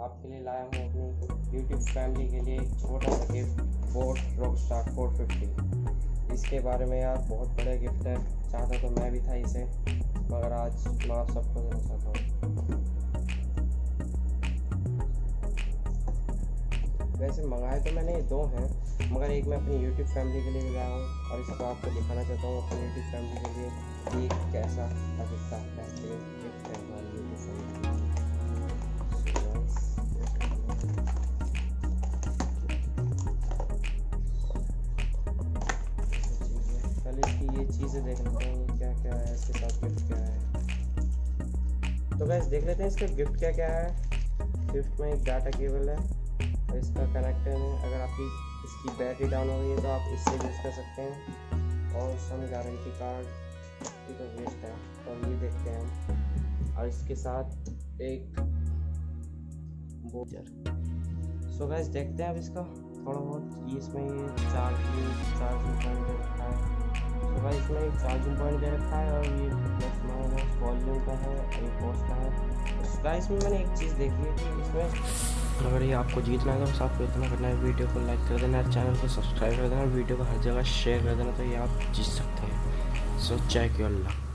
आपके लिए लाया हूँ अपनी यूट्यूब फैमिली के लिए एक छोटा सा गिफ्ट, बोट रॉकस्टार 450। इसके बारे में यार बहुत बड़ा गिफ्ट है, चाहता तो मैं भी था इसे, मगर आज मैं आप सबको देना चाहता हूँ। वैसे मंगाए तो मैंने 2 हैं, मगर एक मैं अपनी यूट्यूब फैमिली के लिए भी लाया हूँ और इसको आपको दिखाना चाहता हूँ अपनी यूट्यूब फैमिली के लिए कि कैसा लगता है। बेहतरीन गिफ्ट है हमारी यूट्यूब फैमिली। पहले इसकी ये चीज़ें देख लेते हैं क्या क्या है, इसके साथ गिफ्ट क्या है। तो गाइस देख लेते हैं इसका गिफ्ट क्या क्या है। गिफ्ट में एक डाटा केबल है और इसका कनेक्टर है। अगर आपकी इसकी बैटरी डाउन हो गई है तो आप इससे यूज़ कर सकते हैं। और सम गारंटी कार्ड, ये तो वेस्ट है, और ये देखते हैं हम। और इसके साथ एक बोजर। सो गाइस देखते हैं अब इसका थोड़ा बहुत। इसमें ये चार्जिंग पॉइंट दे रखा है। तो गाइस इसमें एक चार्जिंग पॉइंट दे रखा है और ये प्लस माइनस वॉल्यूम का है और ये पोस्ट का है। तो गाइस में मैंने एक चीज़ देखी है कि इसमें अगर ये आपको जीतना है तो बस आपको इतना करना है, वीडियो को लाइक कर देना, चैनल को सब्सक्राइब कर देना, वीडियो को हर जगह शेयर कर देना, तो ये आप जीत सकते हैं। सो जय की अल्लाह।